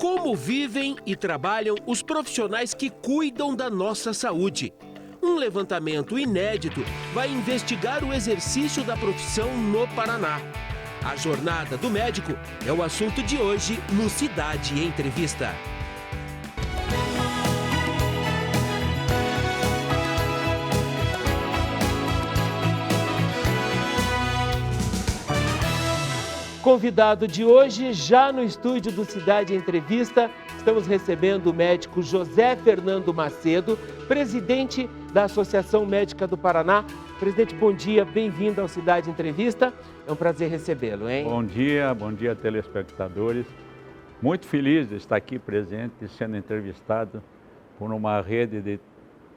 Como vivem e trabalham os profissionais que cuidam da nossa saúde? Um levantamento inédito vai investigar o exercício da profissão no Paraná. A jornada do médico é o assunto de hoje no Cidade Entrevista. Convidado de hoje, já no estúdio do Cidade Entrevista, estamos recebendo o médico José Fernando Macedo, presidente da Associação Médica do Paraná. Presidente, bom dia, bem-vindo ao Cidade Entrevista. É um prazer recebê-lo, hein? Bom dia telespectadores. Muito feliz de estar aqui presente, sendo entrevistado por uma rede de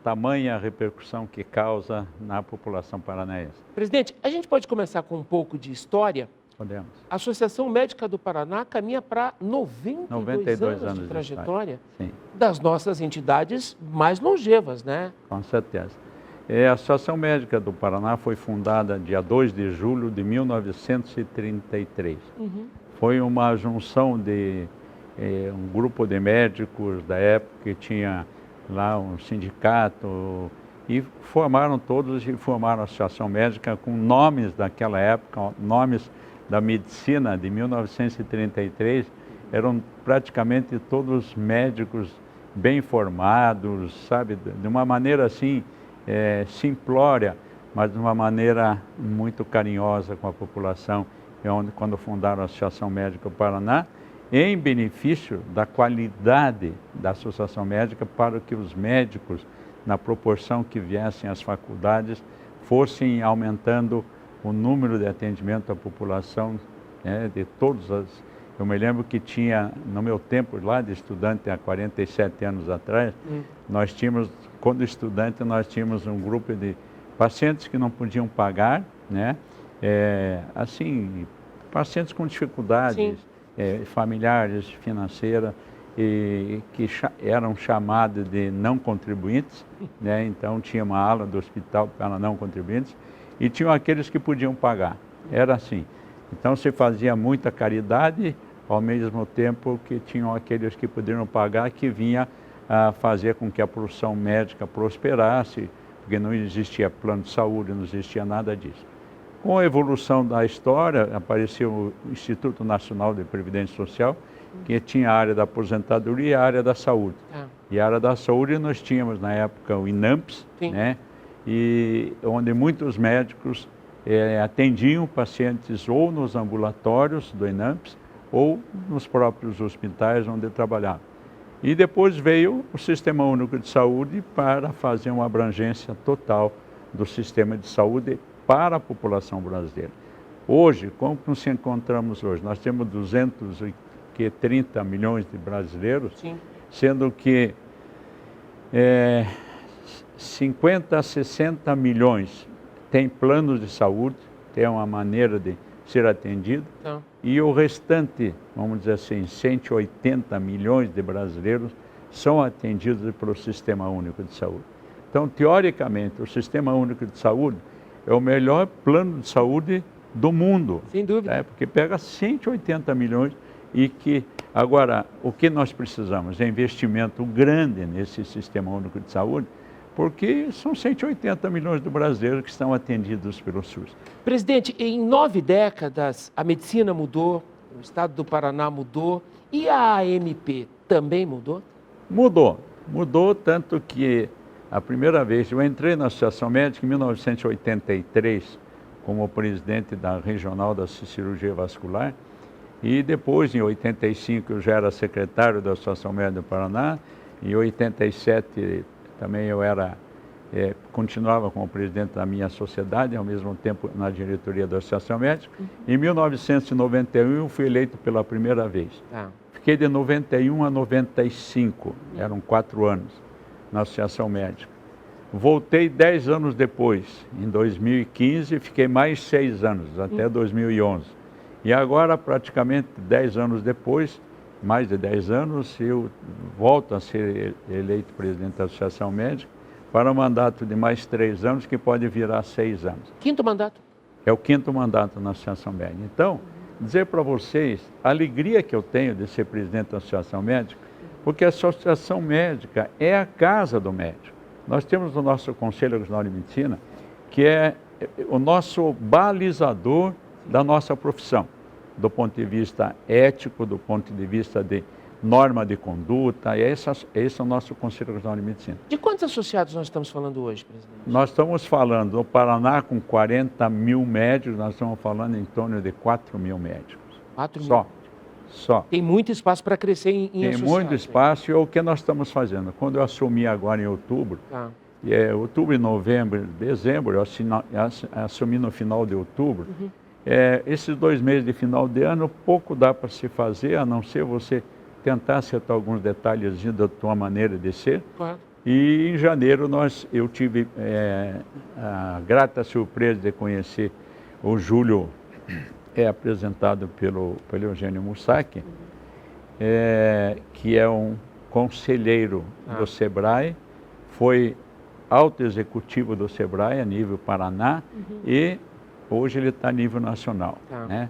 tamanha repercussão que causa na população paranaense. Presidente, a gente pode começar com um pouco de história? Podemos. A Associação Médica do Paraná caminha para 92 anos de trajetória, sim, das nossas entidades mais longevas, né? Com certeza. A Associação Médica do Paraná foi fundada dia 2 de julho de 1933. Foi uma junção de um grupo de médicos da época que tinha lá um sindicato e formaram a Associação Médica com nomes daquela época, nomes da medicina de 1933, eram praticamente todos médicos bem formados, sabe, de uma maneira assim, simplória, mas de uma maneira muito carinhosa com a população, quando fundaram a Associação Médica do Paraná, em benefício da qualidade da Associação Médica para que os médicos, na proporção que viessem às faculdades, fossem aumentando o número de atendimento à população, de todas as... Eu me lembro que tinha, no meu tempo lá de estudante, há 47 anos atrás, nós tínhamos, quando estudante, nós tínhamos um grupo de pacientes que não podiam pagar, assim, pacientes com dificuldades familiares, financeiras, e que eram chamados de não contribuintes, então tinha uma ala do hospital para não contribuintes, e tinham aqueles que podiam pagar, era assim. Então se fazia muita caridade, ao mesmo tempo que tinham aqueles que podiam pagar, que vinha a fazer com que a profissão médica prosperasse, porque não existia plano de saúde, não existia nada disso. Com a evolução da história, apareceu o Instituto Nacional de Previdência Social, que tinha a área da aposentadoria e a área da saúde. E a área da saúde nós tínhamos na época o INAMPS, e onde muitos médicos atendiam pacientes ou nos ambulatórios do INAMPS ou nos próprios hospitais onde trabalhavam. E depois veio o Sistema Único de Saúde para fazer uma abrangência total do sistema de saúde para a população brasileira. Hoje, como nos encontramos hoje? Nós temos 230 milhões de brasileiros, sendo que 50 a 60 milhões têm planos de saúde, tem uma maneira de ser atendido, e o restante, vamos dizer assim, 180 milhões de brasileiros são atendidos pelo Sistema Único de Saúde. Então, teoricamente, o Sistema Único de Saúde é o melhor plano de saúde do mundo. Sem dúvida. Porque pega 180 milhões e que, agora, o que nós precisamos é investimento grande nesse Sistema Único de Saúde, porque são 180 milhões de brasileiros que estão atendidos pelo SUS. Presidente, em 9 décadas a medicina mudou, o estado do Paraná mudou e a AMP também mudou? Mudou tanto que a primeira vez eu entrei na Associação Médica em 1983 como presidente da Regional da Cirurgia Vascular e depois em 85 eu já era secretário da Associação Médica do Paraná, em 87 também eu continuava como presidente da minha sociedade, ao mesmo tempo na diretoria da Associação Médica. Em 1991 eu fui eleito pela primeira vez. Fiquei de 91 a 95, eram 4 anos na Associação Médica. Voltei 10 anos depois, em 2015, fiquei mais 6 anos, até 2011. E agora, praticamente 10 anos depois, mais de 10 anos, eu volto a ser eleito presidente da Associação Médica para um mandato de mais 3 anos, que pode virar 6 anos. Quinto mandato? É o 5º mandato na Associação Médica. Então, dizer para vocês a alegria que eu tenho de ser presidente da Associação Médica, porque a Associação Médica é a casa do médico. Nós temos o nosso Conselho Regional de Medicina, que é o nosso balizador da nossa profissão, do ponto de vista ético, do ponto de vista de norma de conduta. Esse é o nosso Conselho Regional de Medicina. De quantos associados nós estamos falando hoje, presidente? Nós estamos falando, no Paraná, com 40 mil médicos, nós estamos falando em torno de 4 mil médicos. 4 mil? Só. Tem muito espaço para crescer em associados. Tem muito espaço, e é o que nós estamos fazendo. Quando eu assumi agora em outubro, outubro, novembro, dezembro, eu assumi no final de outubro, esses 2 meses de final de ano, pouco dá para se fazer, a não ser você tentar acertar alguns detalhezinhos da tua maneira de ser. Claro. E em janeiro eu tive a grata surpresa de conhecer o Júlio, apresentado pelo Eugênio Mussac, que é um conselheiro do SEBRAE, foi alto executivo do SEBRAE a nível Paraná e hoje ele está a nível nacional. Né?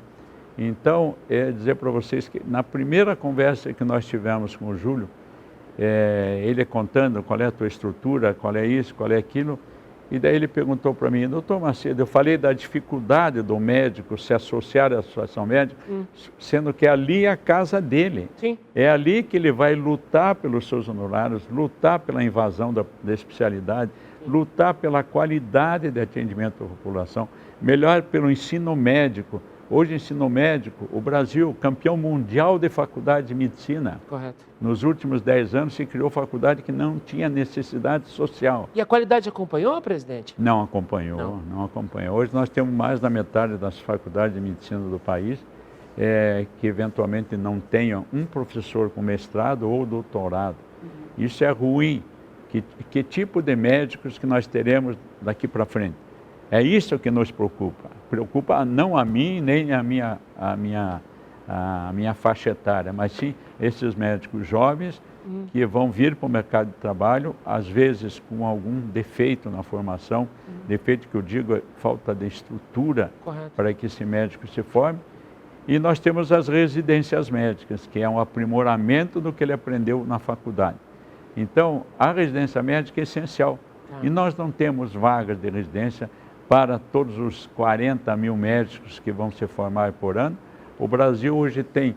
Então, dizer para vocês que na primeira conversa que nós tivemos com o Júlio, ele contando qual é a tua estrutura, qual é isso, qual é aquilo, e daí ele perguntou para mim, doutor Macedo, eu falei da dificuldade do médico se associar à Associação Médica, sendo que ali é a casa dele. Sim. É ali que ele vai lutar pelos seus honorários, lutar pela invasão da especialidade, lutar pela qualidade de atendimento à população, melhor pelo ensino médico. Hoje, ensino médico, o Brasil, campeão mundial de faculdade de medicina. Correto. Nos últimos 10 anos se criou faculdade que não tinha necessidade social. E a qualidade acompanhou, presidente? Não acompanhou, não acompanhou. Hoje nós temos mais da metade das faculdades de medicina do país que eventualmente não tenham um professor com mestrado ou doutorado. Isso é ruim. Que tipo de médicos que nós teremos daqui para frente? É isso que nos preocupa. Preocupa não a mim, nem a minha faixa etária, mas sim esses médicos jovens que vão vir para o mercado de trabalho, às vezes com algum defeito na formação, defeito que eu digo é falta de estrutura para que esse médico se forme. E nós temos as residências médicas, que é um aprimoramento do que ele aprendeu na faculdade. Então, a residência médica é essencial. E nós não temos vagas de residência para todos os 40 mil médicos que vão se formar por ano. O Brasil hoje tem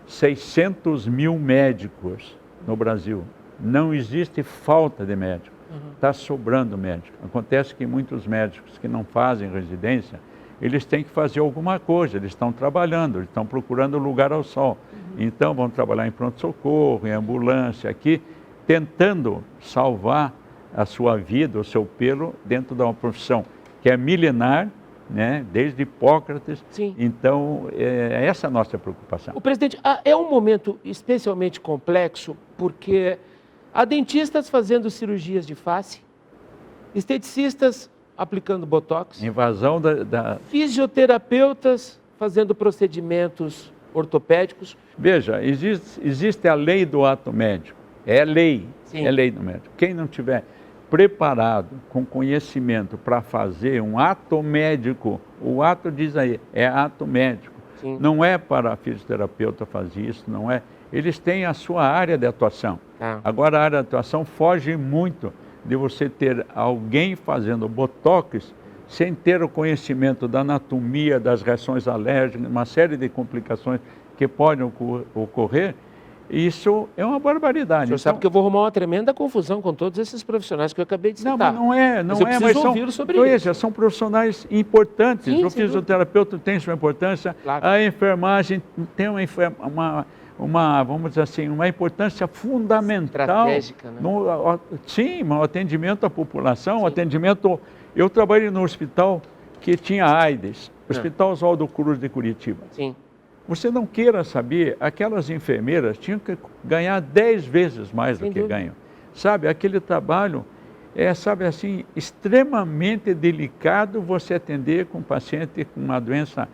600 mil médicos no Brasil. Não existe falta de médico. Está sobrando médico. Acontece que muitos médicos que não fazem residência, eles têm que fazer alguma coisa, eles estão trabalhando, eles estão procurando lugar ao sol. Então vão trabalhar em pronto-socorro, em ambulância, aqui, tentando salvar a sua vida, o seu pelo, dentro de uma profissão que é milenar, né, desde Hipócrates. Sim. Então, essa é a nossa preocupação. O presidente, é um momento especialmente complexo, porque há dentistas fazendo cirurgias de face, esteticistas aplicando botox, Invasão da... fisioterapeutas fazendo procedimentos ortopédicos. Veja, existe a lei do ato médico. É lei, Sim. É lei do médico. Quem não tiver preparado, com conhecimento para fazer um ato médico, o ato diz aí, é ato médico. Sim. Não é para fisioterapeuta fazer isso, não é. Eles têm a sua área de atuação. Agora, a área de atuação foge muito de você ter alguém fazendo botox sem ter o conhecimento da anatomia, das reações alérgicas, uma série de complicações que podem ocorrer. Isso é uma barbaridade. O senhor sabe que eu vou arrumar uma tremenda confusão com todos esses profissionais que eu acabei de citar. Não, mas eu preciso ouvi-lo sobre isso. São profissionais importantes. Sim, o fisioterapeuta tem sua importância, claro. A enfermagem tem vamos dizer assim, uma importância fundamental. Estratégica, né? Sim, no atendimento à população, atendimento... Eu trabalhei no hospital que tinha AIDS, Hospital Oswaldo Cruz de Curitiba. Sim. Você não queira saber, aquelas enfermeiras tinham que ganhar 10 vezes mais do que ganham. Sabe, aquele trabalho sabe assim, extremamente delicado você atender com um paciente com uma doença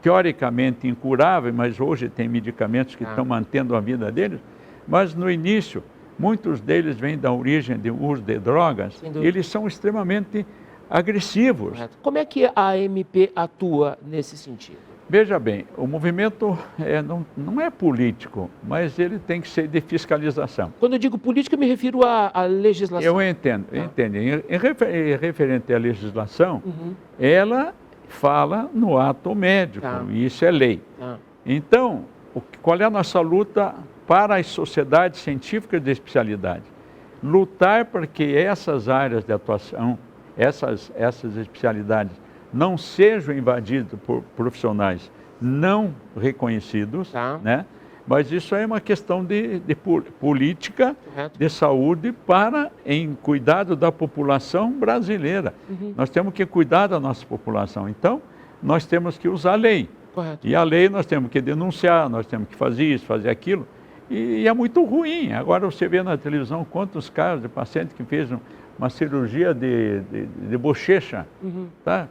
teoricamente incurável, mas hoje tem medicamentos que estão mantendo a vida deles. Mas no início, muitos deles vêm da origem do uso de drogas, eles são extremamente agressivos. Como é que a AMP atua nesse sentido? Veja bem, o movimento não é político, mas ele tem que ser de fiscalização. Quando eu digo política, eu me refiro à legislação. Eu entendo. Em referente à legislação, ela fala no ato médico, e isso é lei. Então, qual é a nossa luta para as sociedades científicas de especialidade? Lutar para que essas áreas de atuação, essas especialidades, não sejam invadidas por profissionais não reconhecidos, né? Mas isso é uma questão de política, de saúde em cuidado da população brasileira. Nós temos que cuidar da nossa população, então nós temos que usar a lei. Correto. E a lei nós temos que denunciar, nós temos que fazer isso, fazer aquilo, e é muito ruim. Agora você vê na televisão quantos casos de paciente que fez uma cirurgia de bochecha, tá?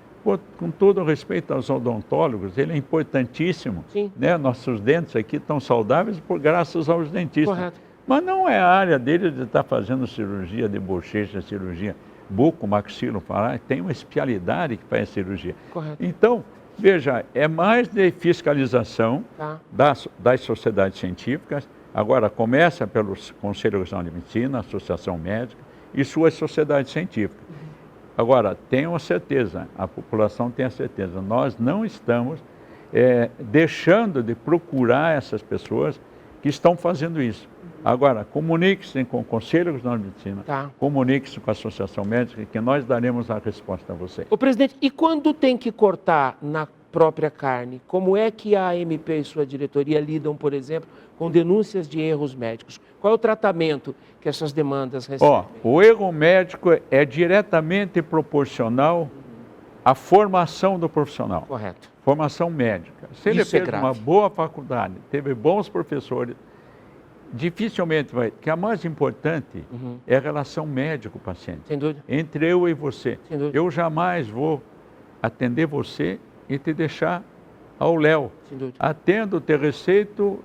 Com todo respeito aos odontólogos, ele é importantíssimo, né? Nossos dentes aqui estão saudáveis graças aos dentistas. Correto. Mas não é a área dele de estar fazendo cirurgia de bochecha, cirurgia buco-maxilofacial, tem uma especialidade que faz cirurgia. Correto. Então, veja, é mais de fiscalização das sociedades científicas. Agora, começa pelos Conselho Nacional de Medicina, Associação Médica e suas sociedades científicas. Agora, tenham a certeza, a população tem a certeza, nós não estamos deixando de procurar essas pessoas que estão fazendo isso. Agora, comunique-se com o Conselho Nacional de Medicina, comunique-se com a Associação Médica, que nós daremos a resposta a você. Ô, presidente, e quando tem que cortar na própria carne, como é que a AMP e sua diretoria lidam, por exemplo, com denúncias de erros médicos? Qual é o tratamento que essas demandas recebem? O erro médico é diretamente proporcional à formação do profissional. Correto. Formação médica. Se ele fez uma boa faculdade, teve bons professores, dificilmente vai... Que a mais importante é a relação médico-paciente. Sem dúvida. Entre eu e você. Sem dúvida. Eu jamais vou atender você e te deixar ao léu. Sem dúvida. Atendo, te receito,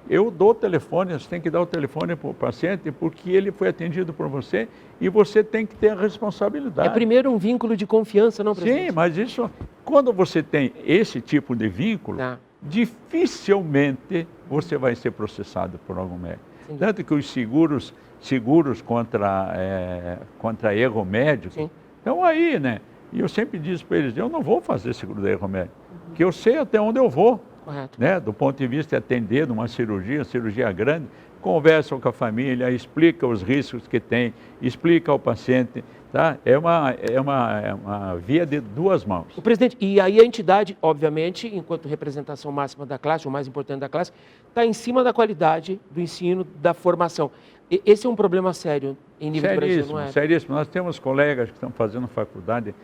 eu dou o telefone, você tem que dar o telefone para o paciente, porque ele foi atendido por você e você tem que ter a responsabilidade. É primeiro um vínculo de confiança, não, presidente? Sim, mas isso, quando você tem esse tipo de vínculo, dificilmente você vai ser processado por algum médico. Tanto que os seguros contra erro médico estão aí, né? E eu sempre disse para eles, eu não vou fazer seguro de erro médico, porque eu sei até onde eu vou. Correto. Né? Do ponto de vista de atender numa cirurgia grande, conversam com a família, explica os riscos que tem, explica ao paciente, tá? É uma via de duas mãos. O presidente, e aí a entidade, obviamente, enquanto representação máxima da classe, o mais importante da classe, está em cima da qualidade do ensino, da formação. Esse é um problema sério em nível Brasil, não é? Seríssimo. Nós temos colegas que estão fazendo faculdade,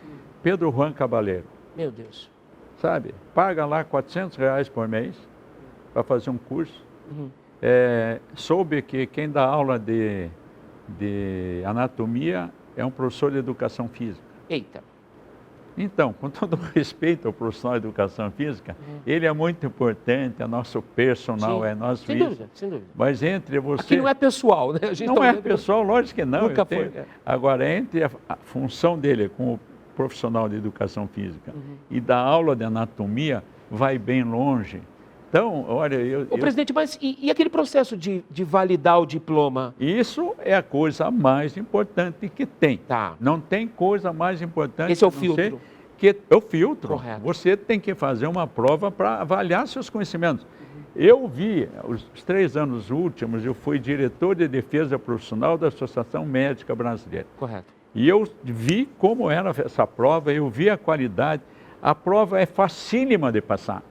Pedro Juan Cabaleiro. Meu Deus. Sabe, paga lá R$400 por mês para fazer um curso. Soube que quem dá aula de anatomia é um professor de educação física. Eita. Então, com todo respeito ao profissional de educação física, ele é muito importante, é nosso personal, é nosso sem dúvida, sem dúvida. Mas entre você... Aqui não é pessoal, né? Não é pessoal, lógico que não. Nunca foi. Agora, entre a função dele com o profissional de educação física e da aula de anatomia, vai bem longe. Então, olha... Presidente, mas e aquele processo de validar o diploma? Isso é a coisa mais importante que tem. Não tem coisa mais importante... Esse é o filtro. É o filtro. Correto. Você tem que fazer uma prova para avaliar seus conhecimentos. Eu vi, os 3 anos últimos, eu fui diretor de defesa profissional da Associação Médica Brasileira. Correto. E eu vi como era essa prova, eu vi a qualidade. A prova é facílima de passar.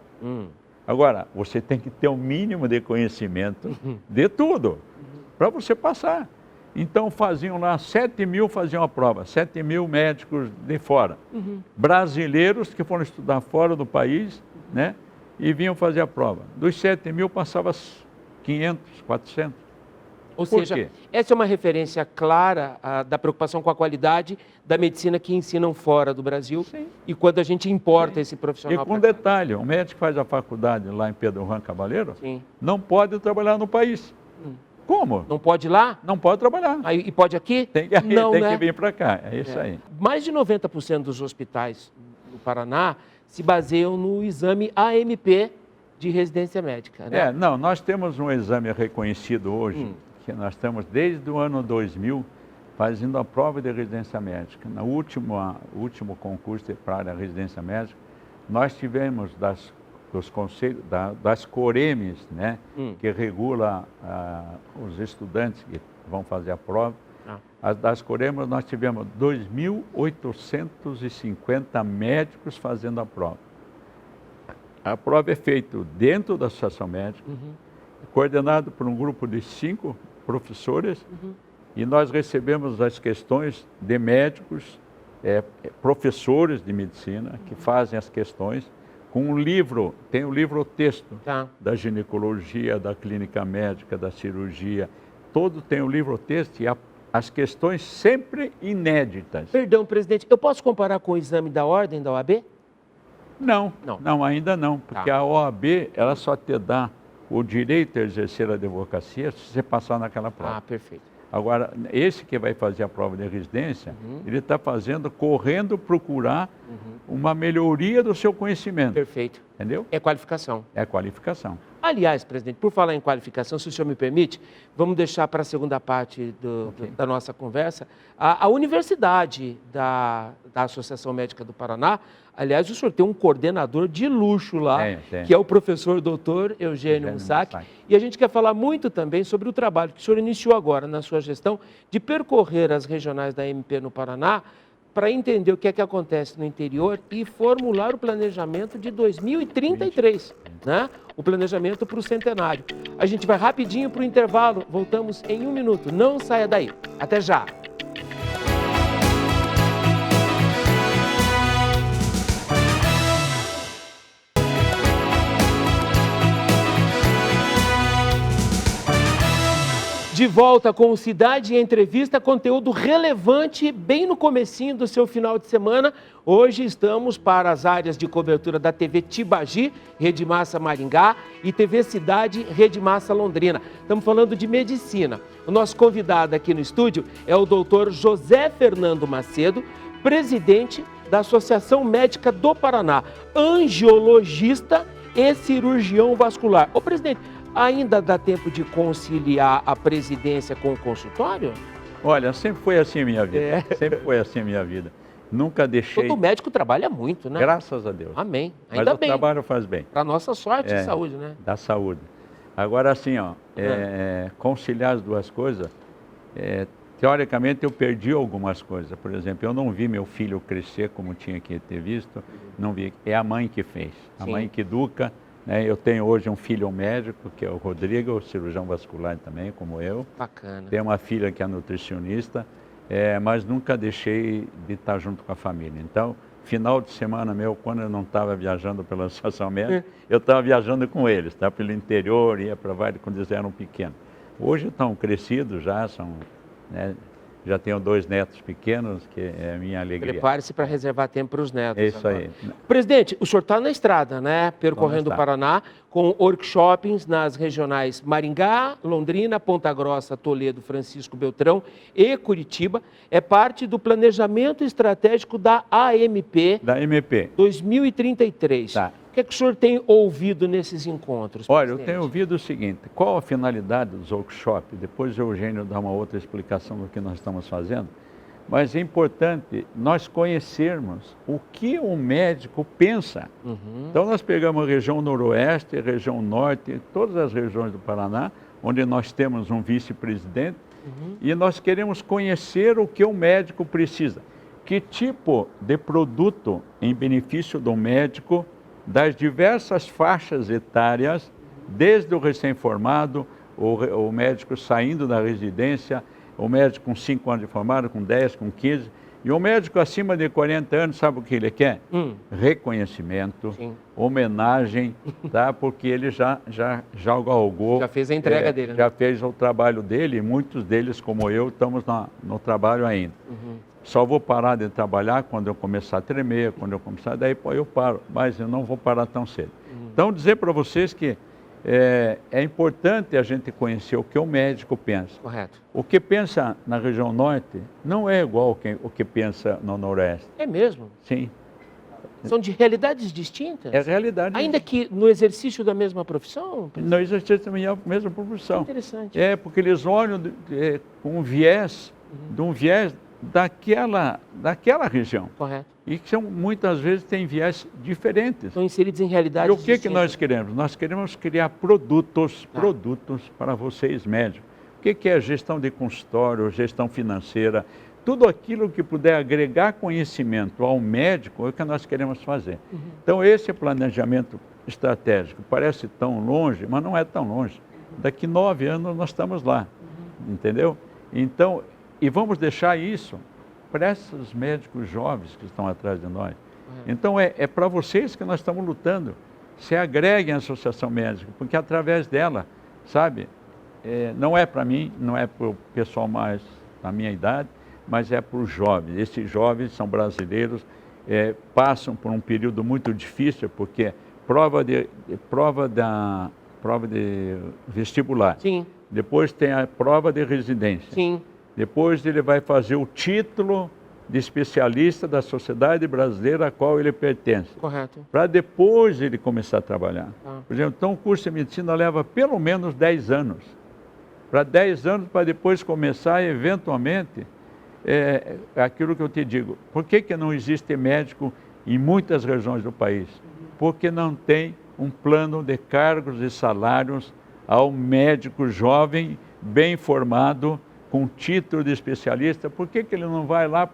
Agora, você tem que ter o mínimo de conhecimento de tudo para você passar. Então, faziam lá, 7 mil faziam a prova, 7 mil médicos de fora. Brasileiros que foram estudar fora do país, né? E vinham fazer a prova. Dos 7 mil, passava 500, 400. Ou seja, essa é uma referência clara da preocupação com a qualidade da medicina que ensinam fora do Brasil. Sim. E quando a gente importa esse profissional. E com detalhe, o médico que faz a faculdade lá em Pedro Juan Cabaleiro, Sim. não pode trabalhar no país. Como? Não pode ir lá? Não pode trabalhar. E pode aqui? Tem que vir para cá, é isso aí. Mais de 90% dos hospitais no Paraná se baseiam no exame AMP de residência médica, né? Não, nós temos um exame reconhecido hoje, que nós estamos desde o ano 2000 fazendo a prova de residência médica. No último concurso para a residência médica, nós tivemos dos conselhos, das Coremes, né, que regula os estudantes que vão fazer a prova. Das Coremes, nós tivemos 2.850 médicos fazendo a prova. A prova é feita dentro da Associação Médica, coordenado por um grupo de 5 professores, e nós recebemos as questões de médicos, professores de medicina, que fazem as questões, com um livro, tem o livro-texto da ginecologia, da clínica médica, da cirurgia, todo tem o livro-texto e as questões sempre inéditas. Perdão, presidente, eu posso comparar com o exame da ordem da OAB? Não, ainda não, porque a OAB, ela só te dá o direito a exercer a advocacia se você passar naquela prova. Ah, perfeito. Agora, esse que vai fazer a prova de residência, ele está correndo procurar uma melhoria do seu conhecimento. Perfeito. Entendeu? É qualificação. É qualificação. Aliás, presidente, por falar em qualificação, se o senhor me permite, vamos deixar para a segunda parte da nossa conversa. A Universidade da Associação Médica do Paraná, aliás, o senhor tem um coordenador de luxo lá, que é o professor doutor Eugênio Mussac. E a gente quer falar muito também sobre o trabalho que o senhor iniciou agora na sua gestão de percorrer as regionais da MP no Paraná para entender o que é que acontece no interior e formular o planejamento de 2033, né? O planejamento para o centenário. A gente vai rapidinho para o intervalo, voltamos em 1 minuto. Não saia daí. Até já! De volta com o Cidade em Entrevista, conteúdo relevante bem no comecinho do seu final de semana. Hoje estamos para as áreas de cobertura da TV Tibagi, Rede Massa Maringá, e TV Cidade, Rede Massa Londrina. Estamos falando de medicina. O nosso convidado aqui no estúdio é o doutor José Fernando Macedo, presidente da Associação Médica do Paraná, angiologista e cirurgião vascular. Ô, presidente, ainda dá tempo de conciliar a presidência com o consultório? Olha, sempre foi assim a minha vida. Sempre foi assim a minha vida. Nunca deixei... Todo médico trabalha muito, né? Graças a Deus. Amém. Ainda bem. Mas o trabalho faz bem. Para nossa sorte e saúde, né? Da saúde. Agora, assim, conciliar as duas coisas, teoricamente eu perdi algumas coisas. Por exemplo, eu não vi meu filho crescer como tinha que ter visto. Não vi. É a mãe que fez. A mãe que educa. Eu tenho hoje um filho médico, que é o Rodrigo, cirurgião vascular também, como eu. Bacana. Tenho uma filha que é nutricionista, mas nunca deixei de estar junto com a família. Então, final de semana meu, quando eu não estava viajando pela Associação Médica, eu estava viajando com eles, pelo interior, ia para vários quando eles eram pequenos. Hoje estão crescidos já, já tenho 2 netos pequenos, que é a minha alegria. Prepare-se para reservar tempo para os netos. É isso agora. Aí. Presidente, o senhor está na estrada, né? Percorrendo o Paraná, com workshops nas regionais Maringá, Londrina, Ponta Grossa, Toledo, Francisco Beltrão e Curitiba. É parte do planejamento estratégico da AMP. Da MP. 2033. O que é que o senhor tem ouvido nesses encontros? Olha, eu tenho ouvido o seguinte, qual a finalidade dos workshops? Depois o Eugênio dá uma outra explicação do que nós estamos fazendo, mas é importante nós conhecermos o que o médico pensa. Então nós pegamos a região noroeste, a região norte, todas as regiões do Paraná, onde nós temos um vice-presidente, e nós queremos conhecer o que o médico precisa. Que tipo de produto em benefício do médico das diversas faixas etárias, desde o recém-formado, o médico saindo da residência, o médico com 5 anos de formado, com 10, com 15, e o médico acima de 40 anos, sabe o que ele quer? Reconhecimento, homenagem, porque ele já galgou. Já fez a entrega dele, né? Já fez o trabalho dele, e muitos deles, como eu, estamos no trabalho ainda. Só vou parar de trabalhar quando eu começar a tremer, quando eu começar, daí eu paro, mas eu não vou parar tão cedo. Então, dizer para vocês que é importante a gente conhecer o que o médico pensa. Correto. O que pensa na região norte não é igual o que pensa no noroeste. É mesmo? Sim. São de realidades distintas? É realidade. Ainda que no exercício da mesma profissão? No exercício da mesma profissão. Interessante. É, porque eles olham com um viés, de um viés daquela região. Correto. E que muitas vezes têm viés diferentes. Estão inseridos em realidades E o que distintas. nós queremos? Nós queremos criar produtos para vocês médicos. O que é gestão de consultório, gestão financeira, tudo aquilo que puder agregar conhecimento ao médico é o que nós queremos fazer. Então esse planejamento estratégico parece tão longe, mas não é tão longe. Daqui 9 anos nós estamos lá, entendeu? Então, e vamos deixar isso para esses médicos jovens que estão atrás de nós. Então é para vocês que nós estamos lutando. Se agreguem à Associação Médica, porque através dela, sabe, não é para mim, não é para o pessoal mais da minha idade, mas é para os jovens. Esses jovens são brasileiros, passam por um período muito difícil, porque prova de vestibular. Sim. Depois tem a prova de residência. Sim. Depois ele vai fazer o título de especialista da sociedade brasileira a qual ele pertence. Correto. Para depois ele começar a trabalhar. Por exemplo, então o curso de medicina leva pelo menos 10 anos. Para 10 anos, para depois começar, eventualmente, aquilo que eu te digo. Por que não existe médico em muitas regiões do país? Porque não tem um plano de cargos e salários ao médico jovem, bem formado, com título de especialista. Por que ele não vai lá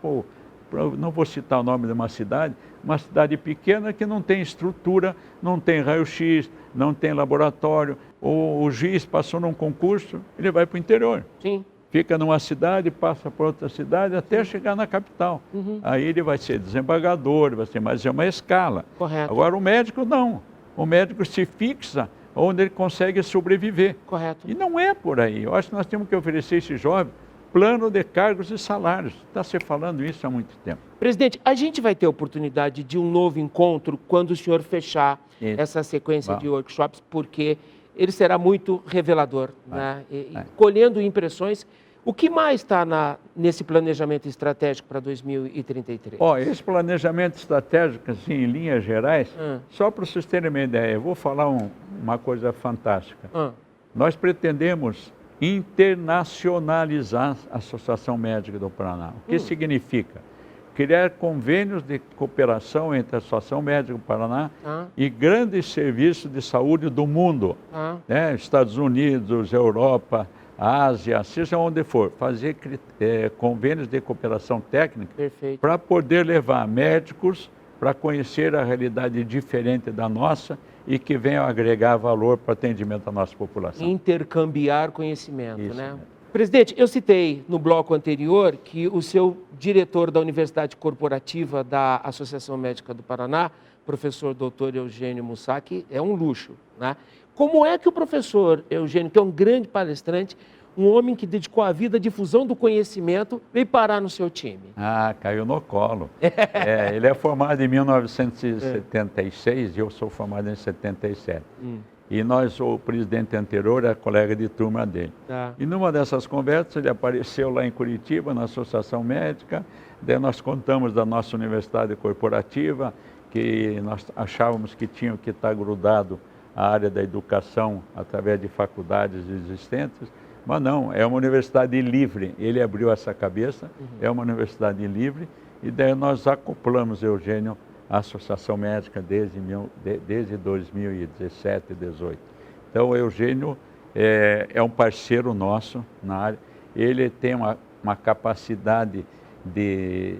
não vou citar o nome de uma cidade pequena que não tem estrutura, não tem raio-x, não tem laboratório, o juiz passou num concurso, ele vai para o interior. Sim. Fica numa cidade, passa para outra cidade, até chegar na capital. Aí ele vai ser desembargador, mas é uma escala. Correto. Agora o médico não. O médico se fixa onde ele consegue sobreviver. Correto. E não é por aí. Eu acho que nós temos que oferecer a esse jovem plano de cargos e salários. Está se falando isso há muito tempo. Presidente, a gente vai ter oportunidade de um novo encontro quando o senhor fechar essa sequência de workshops, porque ele será muito revelador, né? Colhendo impressões. O que mais está nesse planejamento estratégico para 2033? Esse planejamento estratégico, assim, em linhas gerais, só para vocês terem uma ideia, eu vou falar uma coisa fantástica. Nós pretendemos internacionalizar a Associação Médica do Paraná. O que significa? Criar convênios de cooperação entre a Associação Médica do Paraná e grandes serviços de saúde do mundo, né? Estados Unidos, Europa, Ásia, seja onde for, fazer convênios de cooperação técnica para poder levar médicos para conhecer a realidade diferente da nossa e que venham agregar valor para o atendimento da nossa população. Intercambiar conhecimento, Isso, né? Presidente, eu citei no bloco anterior que o seu diretor da Universidade Corporativa da Associação Médica do Paraná, professor Dr. Eugênio Mussac, é um luxo, né? Como é que o professor Eugênio, que é um grande palestrante, um homem que dedicou a vida à difusão do conhecimento, veio parar no seu time? Caiu no colo. Ele é formado em 1976 e eu sou formado em 77. E o presidente anterior era colega de turma dele. E numa dessas conversas ele apareceu lá em Curitiba, na Associação Médica, daí nós contamos da nossa universidade corporativa, que nós achávamos que tinha que estar grudado à área da educação através de faculdades existentes, mas não, é uma universidade livre. Ele abriu essa cabeça, é uma universidade livre, e daí nós acoplamos, Eugênio, a Associação Médica desde 2017, 2018. Então, o Eugênio é um parceiro nosso na área. Ele tem uma capacidade de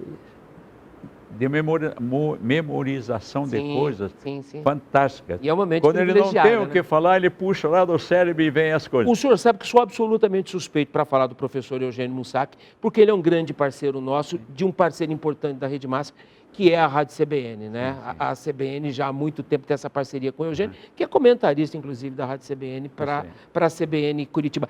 memorização de coisas fantásticas. E é uma mente Quando ele não tem o que né? falar, ele puxa lá do cérebro e vem as coisas. O senhor sabe que sou absolutamente suspeito para falar do professor Eugênio Mussac, porque ele é um grande parceiro nosso, de um parceiro importante da Rede Massa, que é a Rádio CBN, né? A CBN já há muito tempo tem essa parceria com o Eugênio, que é comentarista, inclusive, da Rádio CBN para a CBN Curitiba.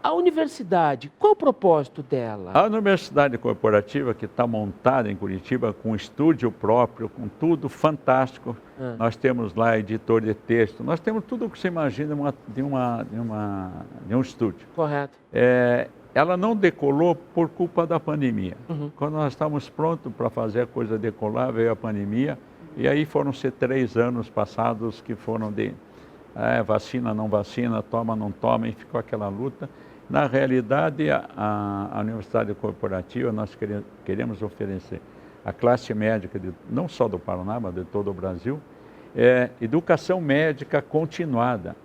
A universidade, qual o propósito dela? A universidade corporativa, que está montada em Curitiba, com estúdio próprio, com tudo fantástico. Nós temos lá editor de texto, nós temos tudo o que você imagina de um estúdio. Correto. Ela não decolou por culpa da pandemia. Quando nós estávamos prontos para fazer a coisa decolar, veio a pandemia E aí foram ser 3 anos passados que foram de vacina, não vacina, toma, não toma, e ficou aquela luta. Na realidade, a Universidade Corporativa, nós queremos oferecer à classe médica, não só do Paraná, mas de todo o Brasil, educação médica continuada.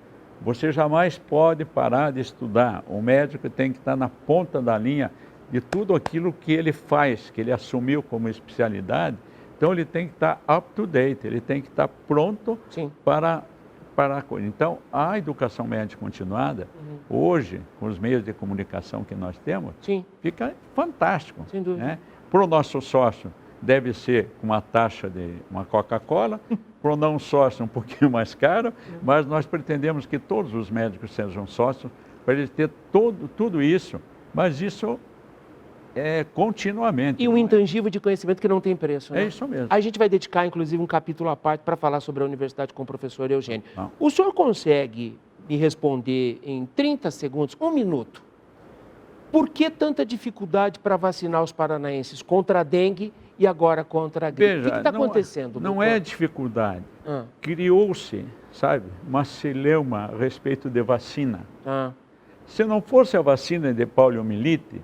Você jamais pode parar de estudar. O médico tem que estar na ponta da linha de tudo aquilo que ele faz, que ele assumiu como especialidade. Então, ele tem que estar up to date, ele tem que estar pronto para a coisa. Então, a educação médica continuada, hoje, com os meios de comunicação que nós temos, fica fantástico. Sem dúvida. Né? Para o nosso sócio, deve ser com uma taxa de uma Coca-Cola, para o não sócio um pouquinho mais caro, mas nós pretendemos que todos os médicos sejam sócios, para eles ter tudo isso, mas isso continuamente. E um intangível de conhecimento que não tem preço. Né? É isso mesmo. A gente vai dedicar, inclusive, um capítulo à parte para falar sobre a universidade com o professor Eugênio. Não. O senhor consegue me responder em 30 segundos, 1 minuto, por que tanta dificuldade para vacinar os paranaenses contra a dengue e agora contra a gripe? Veja, o que está acontecendo? Não é dificuldade. Criou-se, sabe, uma celeuma a respeito de vacina. Se não fosse a vacina de poliomielite,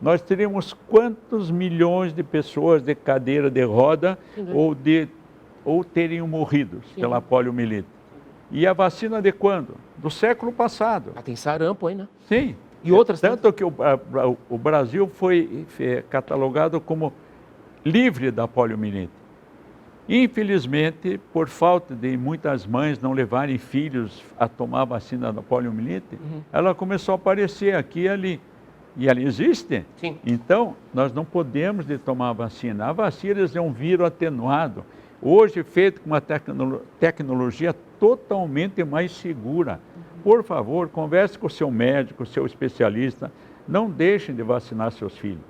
nós teríamos quantos milhões de pessoas de cadeira de roda ou teriam morrido pela poliomielite. E a vacina de quando? Do século passado. Tem sarampo aí, né? Sim. E outras tanto que o Brasil foi catalogado como livre da poliomielite. Infelizmente, por falta de muitas mães não levarem filhos a tomar a vacina da poliomielite, ela começou a aparecer aqui e ali. E ela existe. Então, nós não podemos de tomar a vacina. A vacina é um vírus atenuado, hoje feito com uma tecnologia totalmente mais segura. Por favor, converse com o seu médico, seu especialista, não deixem de vacinar seus filhos.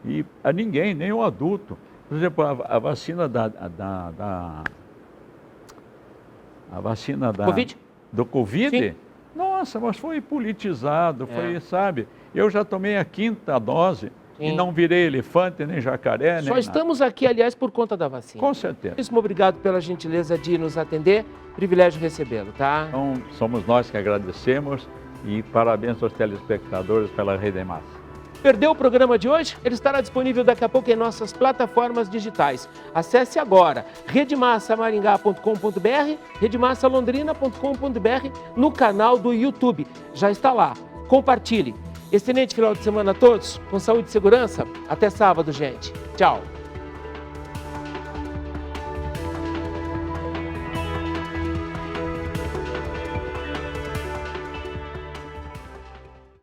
E a ninguém, nem o adulto. Por exemplo, a vacina do Covid, nossa, mas foi politizado, foi, sabe? Eu já tomei a 5ª dose e não virei elefante, nem jacaré, Só estamos aqui, aliás, por conta da vacina. Com certeza. Muitíssimo obrigado pela gentileza de nos atender, privilégio recebê-lo, tá? Então, somos nós que agradecemos e parabéns aos telespectadores pela Rede Massa. Perdeu o programa de hoje? Ele estará disponível daqui a pouco em nossas plataformas digitais. Acesse agora redemassamaringá.com.br, redemassalondrina.com.br no canal do YouTube. Já está lá. Compartilhe. Excelente final de semana a todos. Com saúde e segurança. Até sábado, gente. Tchau.